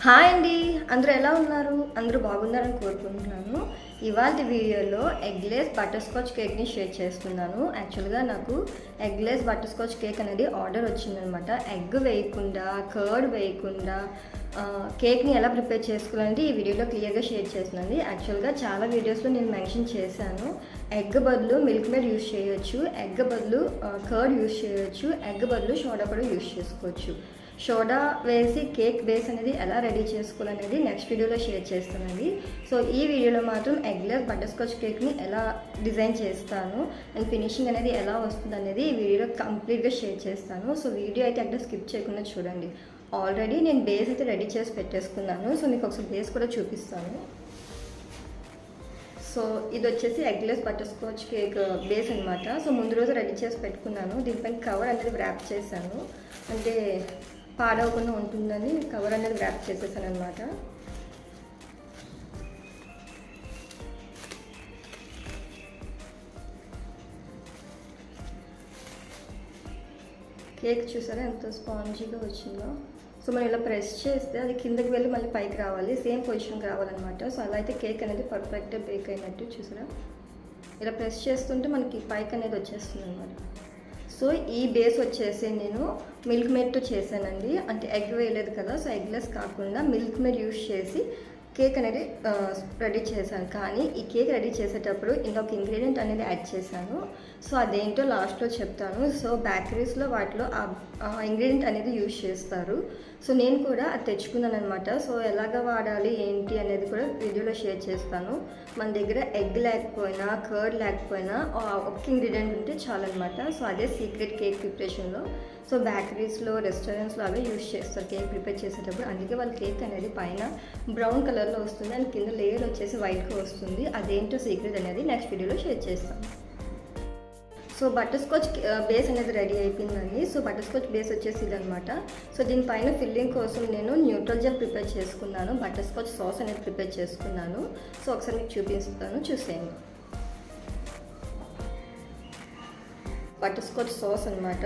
Hi అండి, అందరూ ఎలా ఉన్నారు? అందరూ బాగున్నారని కోరుకుంటున్నాను. ఇవాళ వీడియోలో ఎగ్లెస్ బటర్స్కాచ్ కేక్ని షేర్ చేస్తున్నాను. యాక్చువల్గా నాకు ఎగ్లెస్ బటర్స్కాచ్ కేక్ అనేది ఆర్డర్ వచ్చిందనమాట. ఎగ్ వేయకుండా, కర్డ్ వేయకుండా కేక్ని ఎలా ప్రిపేర్ చేసుకోవాలంటే ఈ వీడియోలో క్లియర్గా షేర్ చేస్తున్నాను. యాక్చువల్గా చాలా వీడియోస్లో నేను మెన్షన్ చేశాను, ఎగ్ బదులు మిల్క్ మేడ్ యూస్ చేయొచ్చు, ఎగ్ బదులు కర్డ్ యూస్ చేయొచ్చు, ఎగ్ బదులు సోడా కూడా యూస్ చేసుకోవచ్చు. సోడా వేసి కేక్ బేస్ అనేది ఎలా రెడీ చేసుకోవాలనేది నెక్స్ట్ వీడియోలో షేర్ చేస్తానండి. సో ఈ వీడియోలో మాత్రం ఎగ్లెస్ బటర్స్కాచ్ కేక్ని ఎలా డిజైన్ చేస్తాను అండ్ ఫినిషింగ్ అనేది ఎలా వస్తుంది అనేది ఈ వీడియోలో కంప్లీట్గా షేర్ చేస్తాను. సో వీడియో అయితే అక్కడ స్కిప్ చేయకుండా చూడండి. ఆల్రెడీ నేను బేస్ అయితే రెడీ చేసి పెట్టేసుకున్నాను. సో మీకు ఒకసారి బేస్ కూడా చూపిస్తాను. సో ఇది వచ్చేసి ఎగ్లెస్ బటర్స్కాచ్ కేక్ బేస్ అనమాట. సో ముందు రోజు రెడీ చేసి పెట్టుకున్నాను. దీనిపైన కవర్ అనేది ర్యాప్ చేశాను, అంటే పాడవకుండా ఉంటుందని కవర్ అనేది ర్యాప్ చేసేసాను అనమాట. కేక్ చూసారా ఎంత స్పాంజీగా వచ్చిందో. సో మనం ఇలా ప్రెస్ చేస్తే అది కిందకి వెళ్ళి మళ్ళీ పైకి రావాలి, సేమ్ పొజిషన్కి రావాలన్నమాట. సో అలా అయితే కేక్ అనేది పర్ఫెక్ట్గా బేక్ అయినట్టు. చూసారా, ఇలా ప్రెస్ చేస్తుంటే మనకి పైకి అనేది వచ్చేస్తుంది అనమాట. సో ఈ బేస్ వచ్చేసి నేను మిల్క్ మేడ్తో చేశానండి, అంటే ఎగ్ వేయలేదు కదా. సో ఎగ్లెస్ కాకుండా మిల్క్ మేడ్ యూస్ చేసి కేక్ అనేది రెడీ చేశాను. కానీ ఈ కేక్ రెడీ చేసేటప్పుడు ఇంకొక ఇంగ్రీడియంట్ అనేది యాడ్ చేశాను. సో అదేంటో లాస్ట్లో చెప్తాను. సో బేకరీస్లో వాటిలో ఆ ఇంగ్రీడియంట్ అనేది యూజ్ చేస్తారు. సో నేను కూడా అది తెచ్చుకున్నాను అనమాట. సో ఎలాగ వాడాలి ఏంటి అనేది కూడా వీడియోలో షేర్ చేస్తాను. మన దగ్గర ఎగ్ లేకపోయినా, కర్డ్ లేకపోయినా ఒక ఇంగ్రీడియంట్ ఉంటే చాలన్నమాట. సో అదే సీక్రెట్ కేక్ ప్రిపరేషన్లో. సో బేకరీస్లో, రెస్టారెంట్స్లో అవే యూజ్ చేస్తారు కేక్ ప్రిపేర్ చేసేటప్పుడు. అందుకే వాళ్ళ కేక్ అనేది పైన బ్రౌన్ కలర్లో వస్తుంది అండ్ కింద లేయర్ వచ్చేసి వైట్గా వస్తుంది. అదేంటో సీక్రెట్ అనేది నెక్స్ట్ వీడియోలో షేర్ చేస్తాను. సో బటర్స్కాచ్ బేస్ అనేది రెడీ అయిపోయిందండి. సో బటర్స్కాచ్ బేస్ వచ్చేసి ఇదనమాట. సో దీనిపైన ఫిల్లింగ్ కోసం నేను న్యూట్రల్ జెల్ ప్రిపేర్ చేసుకున్నాను, బటర్స్కాచ్ సాస్ అనేది ప్రిపేర్ చేసుకున్నాను. సో ఒకసారి మీకు చూపిస్తాను, చూసేయండి. బటర్స్కాచ్ సాస్ అనమాట.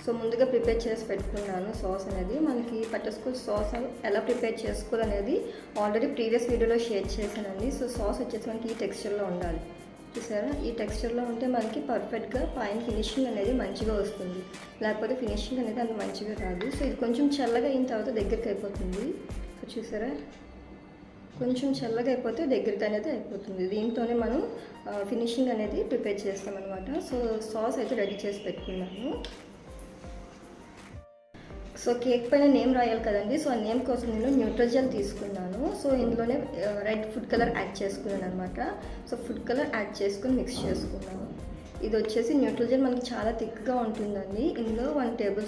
సో ముందుగా ప్రిపేర్ చేసి పెట్టుకున్నాను సాస్ అనేది. మనకి బటర్స్కాచ్ సాస్ ఎలా ప్రిపేర్ చేసుకోవాలనేది ఆల్రెడీ ప్రీవియస్ వీడియోలో షేర్ చేశానండి. సో సాస్ వచ్చేసి మనకి ఈ టెక్స్చర్లో ఉండాలి. చూసారా, ఈ టెక్స్చర్లో ఉంటే మనకి పర్ఫెక్ట్గా పైన ఫినిషింగ్ అనేది మంచిగా వస్తుంది, లేకపోతే ఫినిషింగ్ అనేది అంత మంచిగా రాదు. సో ఇది కొంచెం చల్లగా అయిన తర్వాత దగ్గరికి అయిపోతుంది. సో చూసారా, కొంచెం చల్లగా అయిపోతే దగ్గరికి అనేది అయిపోతుంది. దీంతోనే మనం ఫినిషింగ్ అనేది ప్రిపేర్ చేస్తామన్నమాట. సో సాస్ అయితే రెడీ చేసి పెట్టుకున్నాను. సో కేక్ పైన నేమ్ రాయాలి కదండి. సో ఆ నేమ్ కోసం నేను న్యూట్రల్ జెల్ తీసుకున్నాను. సో ఇందులోనే రెడ్ ఫుడ్ కలర్ యాడ్ చేసుకున్నాను అనమాట. సో ఫుడ్ కలర్ యాడ్ చేసుకుని మిక్స్ చేసుకున్నాను. ఇది వచ్చేసి న్యూట్రల్ జెల్ మనకి చాలా థిక్గా ఉంటుందండి. ఇందులో 1 టేబుల్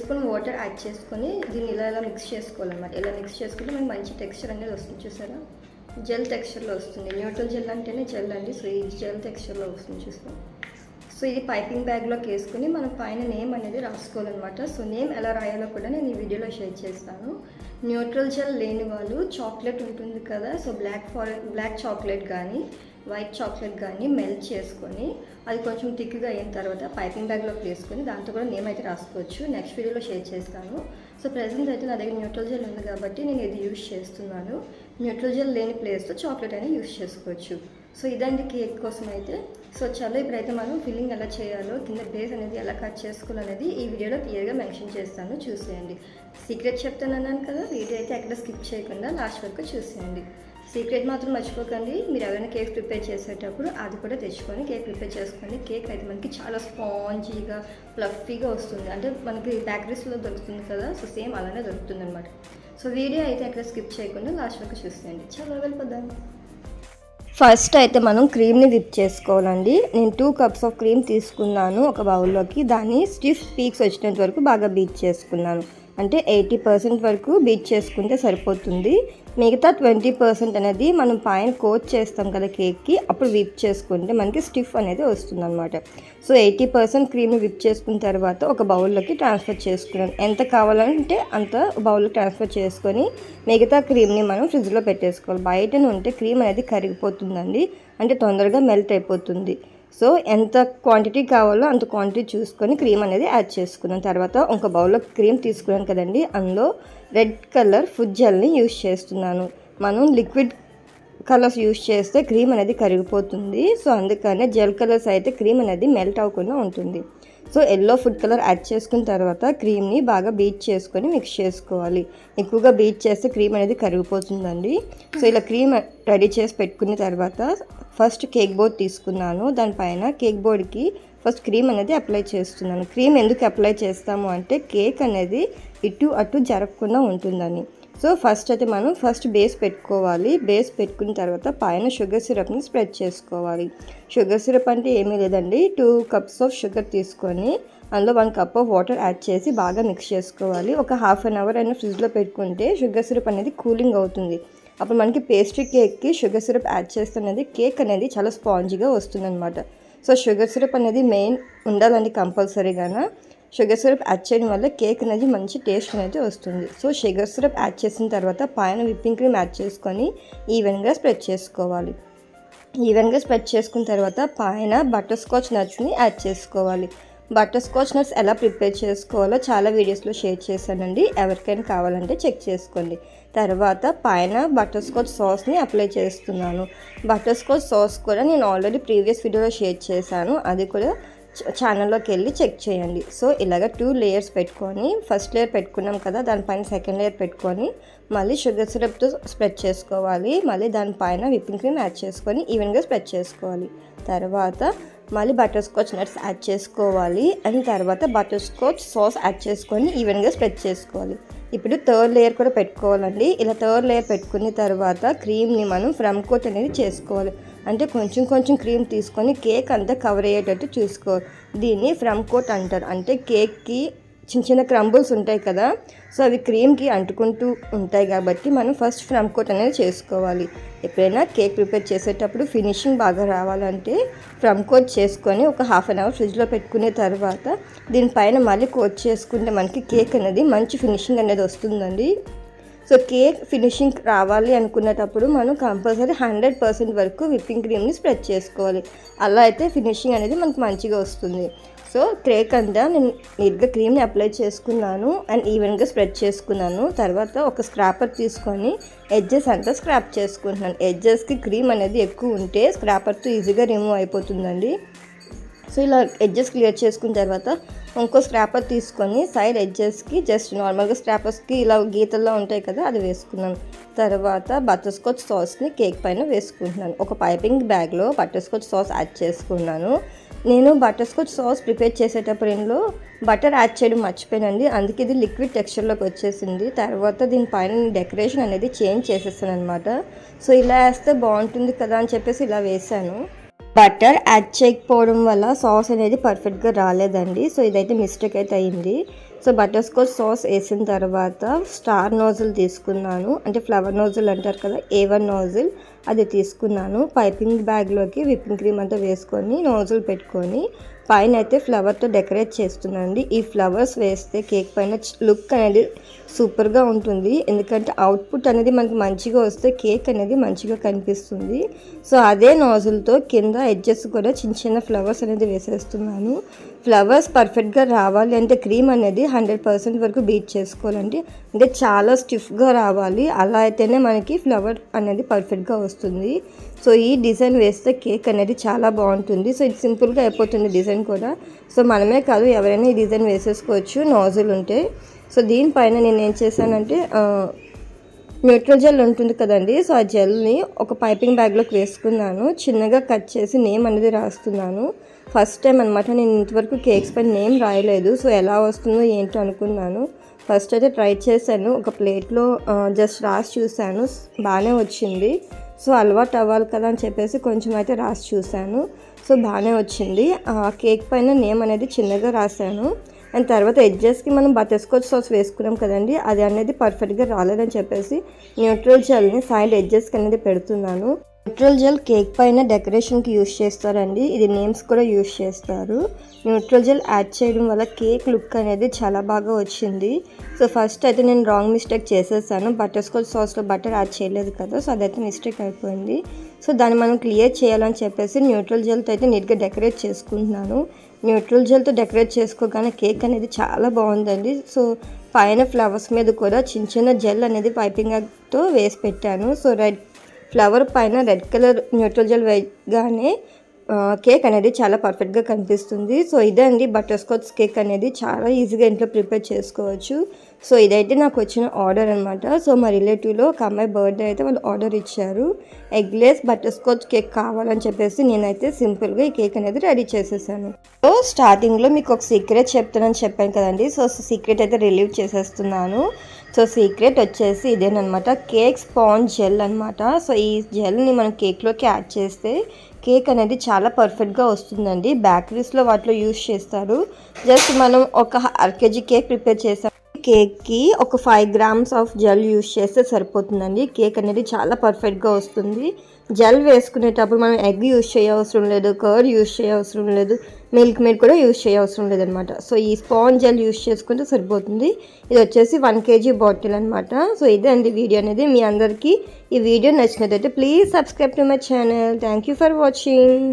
స్పూన్ వాటర్ యాడ్ చేసుకొని దీన్ని ఇలా మిక్స్ చేసుకోవాలన్నమాట. ఇలా మిక్స్ చేసుకుంటే మనకి మంచి టెక్స్చర్ అనేది వస్తుంది. చూసారా, జెల్ టెక్స్చర్లో వస్తుంది. న్యూట్రల్ జెల్ అంటేనే జెల్ అండి. సో ఈ జెల్ టెక్స్చర్లో వస్తుంది, చూస్తాం. సో ఇది పైపింగ్ బ్యాగ్లోకి వేసుకుని మనం పైన నేమ్ అనేది రాసుకోవాలన్నమాట. సో నేమ్ ఎలా రాయాలో కూడా నేను ఈ వీడియోలో షేర్ చేస్తాను. న్యూట్రల్ జెల్ లేని వాళ్ళు చాక్లెట్ ఉంటుంది కదా, సో బ్లాక్ చాక్లెట్ కానీ వైట్ చాక్లెట్ కానీ మెల్ట్ చేసుకొని అది కొంచెం థిక్గా అయిన తర్వాత పైపింగ్ బ్యాగ్లోకి వేసుకొని దాంతో కూడా నేమ్ అయితే రాసుకోవచ్చు. నెక్స్ట్ వీడియోలో షేర్ చేస్తాను. సో ప్రెజెంట్ అయితే నా దగ్గర న్యూట్రల్ జెల్ ఉంది కాబట్టి నేను ఇది యూజ్ చేస్తున్నాను. న్యూట్రల్ జెల్ లేని ప్లేస్లో చాక్లెట్ అయినా యూజ్ చేసుకోవచ్చు. సో ఇదండి కేక్ కోసం అయితే. సో చలో ఇప్పుడైతే మనం ఫిల్లింగ్ ఎలా చేయాలో, కింద బేస్ అనేది ఎలా కట్ చేసుకోవాలనేది ఈ వీడియోలో క్లియర్గా మెన్షన్ చేస్తాను, చూసేయండి. సీక్రెట్ చెప్తానన్నాను కదా, వీడియో అయితే ఎక్కడ స్కిప్ చేయకుండా లాస్ట్ వరకు చూసేయండి. సీక్రెట్ మాత్రం మర్చిపోకండి. మీరు ఎవరైనా కేక్ ప్రిపేర్ చేసేటప్పుడు అది కూడా తెచ్చుకొని కేక్ ప్రిపేర్ చేసుకోండి. కేక్ అయితే మనకి చాలా స్పాంజీగా, ఫ్లఫీగా వస్తుంది. అంటే మనకి బేకరీస్లో దొరుకుతుంది కదా, సో సేమ్ అలానే దొరుకుతుంది అనమాట. సో వీడియో అయితే ఎక్కడ స్కిప్ చేయకుండా లాస్ట్ వరకు చూసేయండి. చాలా వెళ్ళిపోదాం. ఫస్ట్ అయితే మనం క్రీమ్ని విప్ చేసుకోవాలండి. నేను 2 కప్స్ ఆఫ్ క్రీమ్ తీసుకున్నాను ఒక బౌల్లోకి. దాన్ని స్టిఫ్ పీక్స్ వచ్చినంత వరకు బాగా బీట్ చేసుకున్నాను. అంటే 80% వరకు బీట్ చేసుకుంటే సరిపోతుంది. మిగతా 20% అనేది మనం పైన కోట్ చేస్తాం కదా కేక్కి, అప్పుడు విప్ చేసుకుంటే మనకి స్టిఫ్ అనేది వస్తుంది అనమాట. సో 80% క్రీమ్ని విప్ చేసుకున్న తర్వాత ఒక బౌల్లోకి ట్రాన్స్ఫర్ చేసుకున్నాను. ఎంత కావాలంటే అంత బౌల్లో ట్రాన్స్ఫర్ చేసుకొని మిగతా క్రీమ్ని మనం ఫ్రిడ్జ్లో పెట్టేసుకోవాలి. బయట ఉంటే క్రీమ్ అనేది కరిగిపోతుందండి, అంటే తొందరగా మెల్ట్ అయిపోతుంది. సో ఎంత క్వాంటిటీ కావాలో అంత క్వాంటిటీ చూసుకొని క్రీమ్ అనేది యాడ్ చేసుకున్నాను. తర్వాత ఒక బౌల్లో క్రీమ్ తీసుకున్నాను కదండి, అందులో రెడ్ కలర్ ఫుడ్ జెల్ని యూజ్ చేస్తున్నాను. మనం లిక్విడ్ కలర్స్ యూజ్ చేస్తే క్రీమ్ అనేది కరిగిపోతుంది. సో అందుకనే జెల్ కలర్స్ అయితే క్రీమ్ అనేది మెల్ట్ అవ్వకుండా ఉంటుంది. So yellow food colour add చేసుకున్న తర్వాత క్రీమ్ని బాగా బీట్ చేసుకొని మిక్స్ చేసుకోవాలి. ఎక్కువగా బీట్ చేస్తే క్రీమ్ అనేది కరిగిపోతుందండి. సో ఇలా క్రీమ్ రెడీ చేసి పెట్టుకున్న తర్వాత ఫస్ట్ కేక్ బోర్డ్ తీసుకున్నాను. దానిపైన కేక్ బోర్డ్కి ఫస్ట్ క్రీమ్ అనేది అప్లై చేస్తున్నాను. క్రీమ్ ఎందుకు అప్లై చేస్తాము అంటే కేక్ అనేది ఇటు అటు జరగకుండా ఉంటుందని. సో ఫస్ట్ అయితే మనం బేస్ పెట్టుకోవాలి. బేస్ పెట్టుకున్న తర్వాత పైన షుగర్ సిరప్ని స్ప్రెడ్ చేసుకోవాలి. షుగర్ సిరప్ అంటే ఏమీ లేదండి, 2 cups ఆఫ్ షుగర్ తీసుకొని అందులో 1 cup ఆఫ్ వాటర్ యాడ్ చేసి బాగా మిక్స్ చేసుకోవాలి. ఒక ½ an hour అయినా ఫ్రిడ్జ్లో పెట్టుకుంటే షుగర్ సిరప్ అనేది కూలింగ్ అవుతుంది. అప్పుడు మనకి పేస్ట్రీ కేక్కి షుగర్ సిరప్ యాడ్ చేస్తున్నది కేక్ అనేది చాలా స్పాంజీగా వస్తుందన్నమాట. సో షుగర్ సిరప్ అనేది మెయిన్ ఉండాలండి కంపల్సరీగానా. షుగర్ సిరప్ యాడ్ చేయడం వల్ల కేక్ అనేది మంచి టేస్ట్ అనేది వస్తుంది. సో షుగర్ సిరప్ యాడ్ చేసిన తర్వాత పైన విప్పింగ్ క్రీమ్ యాడ్ చేసుకొని ఈవెన్గా స్ప్రెడ్ చేసుకోవాలి. ఈవెన్గా స్ప్రెడ్ చేసుకున్న తర్వాత పైన బటర్ స్కాచ్ నట్స్ని యాడ్ చేసుకోవాలి. బటర్ స్కాచ్ నట్స్ ఎలా ప్రిపేర్ చేసుకోవాలో చాలా వీడియోస్లో షేర్ చేశానండి, ఎవరికైనా కావాలంటే చెక్ చేసుకోండి. తర్వాత పైన బటర్ స్కాచ్ సాస్ని అప్లై చేస్తున్నాను. బటర్ స్కాచ్ సాస్ కూడా నేను ఆల్రెడీ ప్రీవియస్ వీడియోలో షేర్ చేశాను, అది కూడా ఛానల్లోకి వెళ్ళి చెక్ చేయండి. సో ఇలాగ 2 layers పెట్టుకొని ఫస్ట్ లేయర్ పెట్టుకున్నాం కదా, దానిపైన సెకండ్ లేయర్ పెట్టుకొని మళ్ళీ షుగర్ సిరప్తో స్ప్రెడ్ చేసుకోవాలి. మళ్ళీ దానిపైన విప్పింగ్ క్రీమ్ యాడ్ చేసుకొని ఈవెన్గా స్ప్రెడ్ చేసుకోవాలి. తర్వాత మళ్ళీ బటర్ స్కాచ్ నట్స్ యాడ్ చేసుకోవాలి. అండ్ తర్వాత బటర్ స్కాచ్ సాస్ యాడ్ చేసుకొని ఈవెన్గా స్ప్రెడ్ చేసుకోవాలి. ఇప్పుడు 3rd లేయర్ కూడా పెట్టుకోవాలండి. ఇలా 3rd లేయర్ పెట్టుకున్న తర్వాత క్రీమ్ని మనం ఫ్రమ్ కోట్ అనేది చేసుకోవాలి. అంటే కొంచెం క్రీమ్ తీసుకొని కేక్ అంతా కవర్ అయ్యేటట్టు చూసుకోవాలి. దీన్ని ఫ్రమ్ కోట్ అంటారు. అంటే కేక్కి చిన్న క్రంబుల్స్ ఉంటాయి కదా, సో అవి క్రీమ్కి అంటుకుంటూ ఉంటాయి కాబట్టి మనం ఫస్ట్ ఫ్రమ్ కోట్ అనేది చేసుకోవాలి. ఎప్పుడైనా కేక్ ప్రిపేర్ చేసేటప్పుడు ఫినిషింగ్ బాగా రావాలంటే ఫ్రమ్ కోట్ చేసుకొని ఒక ½ an hour ఫ్రిడ్జ్లో పెట్టుకునే తర్వాత దీనిపైన మళ్ళీ కోట్ చేసుకుంటే మనకి కేక్ అనేది మంచి ఫినిషింగ్ అనేది వస్తుందండి. సో కేక్ ఫినిషింగ్ రావాలి అనుకునేటప్పుడు మనం కంపల్సరీ 100% వరకు విప్పింగ్ క్రీమ్ని స్ప్రెడ్ చేసుకోవాలి. అలా అయితే ఫినిషింగ్ అనేది మనకు మంచిగా వస్తుంది. సో కేక్ అంతా నేను నీట్గా క్రీమ్ని అప్లై చేసుకున్నాను అండ్ ఈవెన్గా స్ప్రెడ్ చేసుకున్నాను. తర్వాత ఒక స్క్రాపర్ తీసుకొని ఎడ్జెస్ అంతా స్క్రాప్ చేసుకుంటున్నాను. ఎడ్జెస్కి క్రీమ్ అనేది ఎక్కువ ఉంటే స్క్రాపర్తో ఈజీగా రిమూవ్ అయిపోతుందండి. సో ఇలా ఎడ్జెస్ క్లియర్ చేసుకున్న తర్వాత ఇంకో స్క్రాపర్ తీసుకొని సైడ్ ఎడ్జెస్కి జస్ట్ నార్మల్గా స్క్రాపర్స్కి ఇలా గీతల్లో ఉంటాయి కదా, అది వేసుకున్నాను. తర్వాత బటర్ స్కాచ్ సాస్ని కేక్ పైన వేసుకుంటున్నాను. ఒక పైపింగ్ బ్యాగ్లో బటర్ స్కాచ్ సాస్ యాడ్ చేసుకున్నాను. నేను బటర్ స్కాచ్ సాస్ ప్రిపేర్ చేసేటప్పుడు ఇందులో బటర్ యాడ్ చేయడం మర్చిపోయానండి, అందుకే ఇది లిక్విడ్ టెక్స్చర్లోకి వచ్చేసింది. తర్వాత దీనిపైన డెకరేషన్ అనేది చేంజ్ చేసేసాను అనమాట. సో ఇలా వేస్తే బాగుంటుంది కదా అని చెప్పేసి ఇలా వేసాను. బటర్ యాడ్ చేయకపోవడం వల్ల సాస్ అనేది పర్ఫెక్ట్గా రాలేదండి. సో ఇదైతే మిస్టేక్ అయితే అయింది. సో బటర్ స్కాచ్ సాస్ వేసిన తర్వాత స్టార్ నోజిల్ తీసుకున్నాను, అంటే ఫ్లవర్ నోజిల్ అంటారు కదా, A1 నోజిల్ అది తీసుకున్నాను. పైపింగ్ బ్యాగ్లోకి విప్పింగ్ క్రీమ్ అంతా వేసుకొని నోజిల్ పెట్టుకొని పైన అయితే ఫ్లవర్తో డెకరేట్ చేస్తున్నానండి. ఈ ఫ్లవర్స్ వేస్తే కేక్ పైన లుక్ అనేది సూపర్గా ఉంటుంది. ఎందుకంటే అవుట్పుట్ అనేది మనకి మంచిగా వస్తే కేక్ అనేది మంచిగా కనిపిస్తుంది. సో అదే నోజిల్తో కింద ఎడ్జెస్ కూడా చిన్న ఫ్లవర్స్ అనేది వేసేస్తున్నాను. ఫ్లవర్స్ పర్ఫెక్ట్గా రావాలి అంటే క్రీమ్ అనేది 100% వరకు బీట్ చేసుకోవాలండి. అంటే చాలా స్టిఫ్గా రావాలి, అలా అయితేనే మనకి ఫ్లవర్ అనేది పర్ఫెక్ట్గా వస్తుంది. సో ఈ డిజైన్ వేస్తే కేక్ అనేది చాలా బాగుంటుంది. సో ఇది సింపుల్గా అయిపోతుంది డిజైన్ కూడా. సో మనమే కాదు ఎవరైనా ఈ డిజైన్ వేసేసుకోవచ్చు నోజిల్ ఉంటే. సో దీనిపైన నేను ఏం చేశానంటే న్యూట్రల్ జెల్ ఉంటుంది కదండి, సో ఆ జెల్ని ఒక పైపింగ్ బ్యాగ్లోకి వేసుకున్నాను. చిన్నగా కట్ చేసి నేమ్ అనేది రాస్తున్నాను. ఫస్ట్ టైం అనమాట, నేను ఇంతవరకు కేక్స్ పైన నేమ్ రాయలేదు. సో ఎలా వస్తుందో ఏంటో అనుకున్నాను. ఫస్ట్ అయితే ట్రై చేశాను, ఒక ప్లేట్లో జస్ట్ రాసి చూశాను, బాగానే వచ్చింది. సో అలవాటు అవ్వాలి కదా అని చెప్పేసి కొంచెం అయితే రాసి చూశాను. సో బాగానే వచ్చింది. ఆ కేక్ పైన నేమ్ అనేది చిన్నగా రాశాను. అండ్ తర్వాత ఎడ్జెస్కి మనం బటర్ స్కాచ్ సాస్ వేసుకున్నాం కదండి, అది అనేది పర్ఫెక్ట్గా రాలేదని చెప్పేసి న్యూట్రల్ జెల్ని సైడ్ ఎడ్జెస్కి అనేది పెడుతున్నాను. న్యూట్రల్ జెల్ కేక్ పైన డెకరేషన్కి యూస్ చేస్తారండి, ఇది నేమ్స్ కూడా యూస్ చేస్తారు. న్యూట్రల్ జెల్ యాడ్ చేయడం వల్ల కేక్ లుక్ అనేది చాలా బాగా వచ్చింది. సో ఫస్ట్ అయితే నేను రాంగ్ మిస్టేక్ చేసేసాను, బటర్ స్కాచ్ సాస్లో బటర్ యాడ్ చేయలేదు కదా, సో అదైతే మిస్టేక్ అయిపోయింది. సో దాన్ని మనం క్లియర్ చేయాలని చెప్పేసి న్యూట్రల్ జెల్తో అయితే నీట్గా డెకరేట్ చేసుకుంటున్నాను. న్యూట్రల్ జెల్తో డెకరేట్ చేసుకోగానే కేక్ అనేది చాలా బాగుందండి. సో పైన ఫ్లవర్స్ మీద కూడా చిన్న చిన్న జెల్ అనేది పైపింగ్తో వేసి పెట్టాను. సో రెడ్ ఫ్లవర్ పైన రెడ్ కలర్ న్యూట్రల్ జెల్ వేయగానే కేక్ అనేది చాలా పర్ఫెక్ట్గా కనిపిస్తుంది. సో ఇదే అండి బటర్ స్కాచ్ కేక్ అనేది చాలా ఈజీగా ఇంట్లో ప్రిపేర్ చేసుకోవచ్చు. సో ఇదైతే నాకు వచ్చిన ఆర్డర్ అనమాట. సో మా రిలేటివ్లో ఒక అమ్మాయి బర్త్డే అయితే వాళ్ళు ఆర్డర్ ఇచ్చారు. ఎగ్లెస్ బటర్ స్కాచ్ కేక్ కావాలని చెప్పేసి నేనైతే సింపుల్గా ఈ కేక్ అనేది రెడీ చేసేసాను. సో స్టార్టింగ్లో మీకు ఒక సీక్రెట్ చెప్తానని చెప్పాను కదండి. సో సీక్రెట్ అయితే రిలీవ్ చేసేస్తున్నాను. సో సీక్రెట్ వచ్చేసి ఇదేనమాట, కేక్ స్పాంజ్ జెల్ అనమాట. సో ఈ జెల్ని మనం కేక్లోకి యాడ్ చేస్తే కేక్ అనేది చాలా పర్ఫెక్ట్గా వస్తుందండి. బేకరీస్లో వాటిలో యూజ్ చేస్తారు. జస్ట్ మనం ఒక 1/2 kg కేక్ ప్రిపేర్ చేసాం. కేక్కి ఒక 5 grams ఆఫ్ జెల్ యూజ్ చేస్తే సరిపోతుందండి. కేక్ అనేది చాలా పర్ఫెక్ట్గా వస్తుంది. జెల్ వేసుకునేటప్పుడు మనం ఎగ్ యూజ్ చేయవసరం లేదు, కర్డ్ యూజ్ చేయవసరం లేదు, మిల్క్ మేడ్ కూడా యూజ్ చేయవసరం లేదనమాట. సో ఈ స్పాంజ్ జెల్ యూజ్ చేసుకుంటే సరిపోతుంది. ఇది వచ్చేసి 1 kg బాటిల్ అనమాట. సో ఇదే అండి వీడియో అనేది. మీ అందరికీ ఈ వీడియో నచ్చినట్లయితే please subscribe to my channel. Thank you for watching.